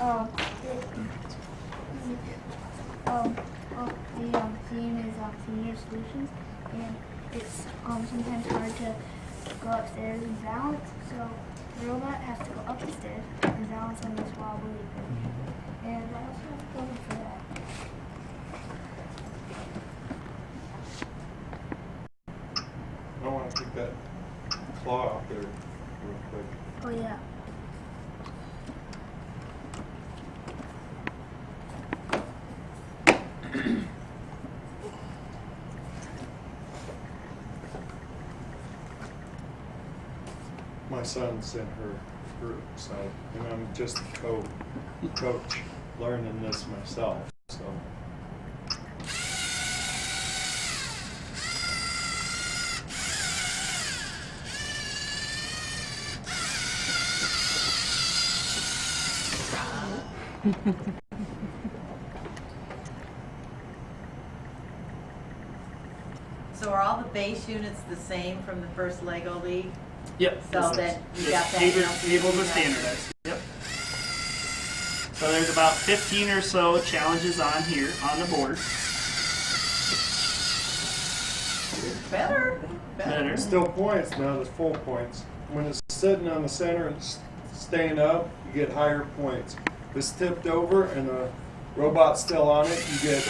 Um, the theme is senior solutions, and it's sometimes hard to go upstairs and balance, so the robot has to go up the stairs and balance on this wobbly thing. And I also have to go for that. I want to take that claw out there real quick. Oh yeah. My son's in her group, so and I'm just a coach learning this myself. So So are all the base units the same from the first Lego League? Yep. So that you got that. Tables are standardized. Yep. So there's about 15 or so challenges on here on the board. Better. still points now. There's full points. When it's sitting on the center and staying up, you get higher points. If it's tipped over and the robot's still on it, you get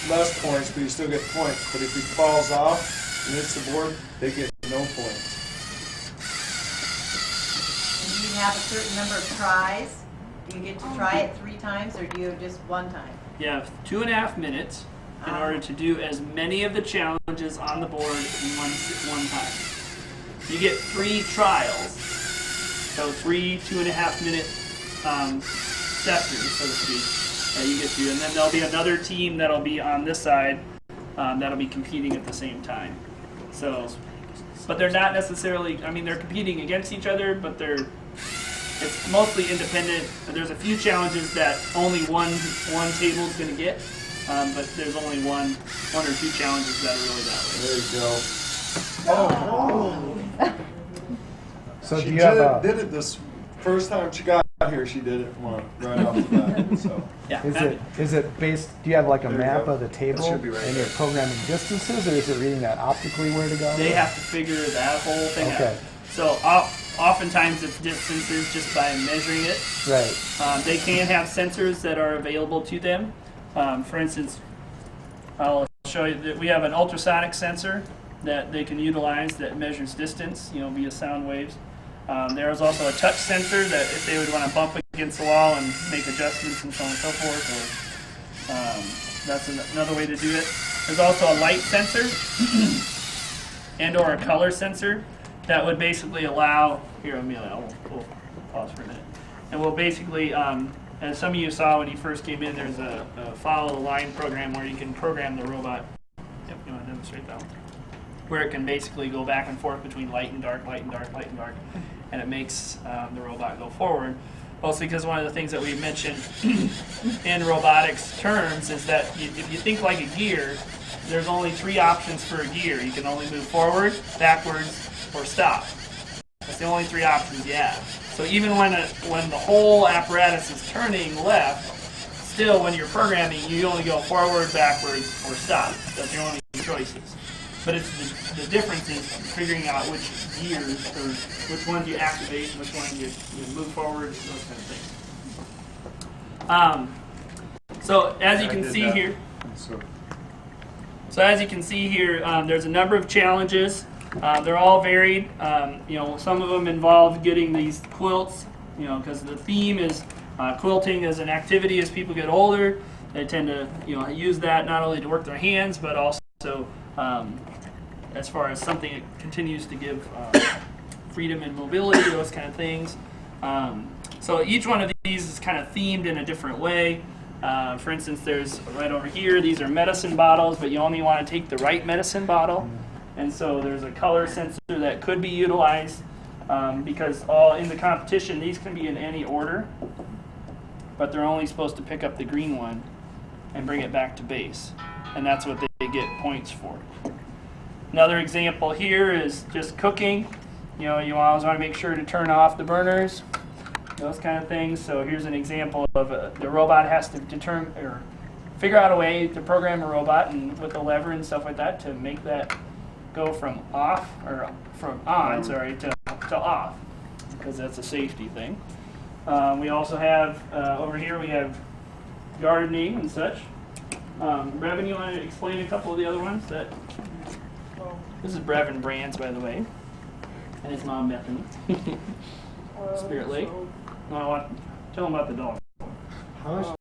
less points, but you still get points. But if it falls off and hits the board, they get no points. And do you have a certain number of tries? Do you get to try it 3 times, or do you have just 1 time? You have 2.5 minutes in order to do as many of the challenges on the board in one time. You get 3 trials, so 3 2.5-minute sessions, so to speak, that you get to, and then there'll be another team that'll be on this side that'll be competing at the same time. So, but they're not necessarily. I mean, they're competing against each other, but it's mostly independent. There's a few challenges that only one table is going to get, but there's only one or 2 challenges that are really that way. There you go. Oh. So She do you have did it this first time she got here. She did it right off the bat. So Yeah. is it based? Do you have like a There you map go. of the table, That should be right and you're there. programming distances, or is it reading that optically where to go? They have to figure that whole thing Okay. out. So oftentimes it's distances just by measuring it. Right. They can have sensors that are available to them. For instance, I'll show you that we have an ultrasonic sensor that they can utilize that measures distance, via sound waves. There's also a touch sensor that if they would want to bump against the wall and make adjustments and so on and so forth, or that's another way to do it. There's also a light sensor and or a color sensor that would basically allow, here, Amelia, we'll pause for a minute. And we'll basically, as some of you saw when you first came in, there's a follow the line program where you can program the robot. Yep, you want to demonstrate that one? Where it can basically go back and forth between light and dark, light and dark, light and dark, and it makes the robot go forward. Mostly because one of the things that we mentioned in robotics terms is that if you think like a gear, there's only 3 options for a gear. You can only move forward, backwards, or stop. That's the only 3 options you have. So even when the whole apparatus is turning left, still when you're programming, you only go forward, backwards, or stop. That's your only choices. But it's the difference is figuring out which gears or which ones you activate, which ones you move forward, those kind of things. So as you can see here, there's a number of challenges. They're all varied. Some of them involve getting these quilts, because the theme is quilting as an activity as people get older. They tend to, use that not only to work their hands, but also as far as something that continues to give freedom and mobility, those kind of things. So each one of these is kind of themed in a different way. For instance, there's right over here, these are medicine bottles, but you only want to take the right medicine bottle. And so there's a color sensor that could be utilized because in the competition, these can be in any order, but they're only supposed to pick up the green one and bring it back to base. And that's what they get points for. Another example here is just cooking. You always want to make sure to turn off the burners. those kind of things. So here's an example of the robot has to determine or figure out a way to program a robot and with a lever and stuff like that to make that go from off or from on, sorry, to off, because that's a safety thing. We also have over here we have gardening and such. Brevin, you want to explain a couple of the other ones? This is Brevin Brands, by the way, and his mom Bethany. Spirit Lake. No, tell them about the dog. How much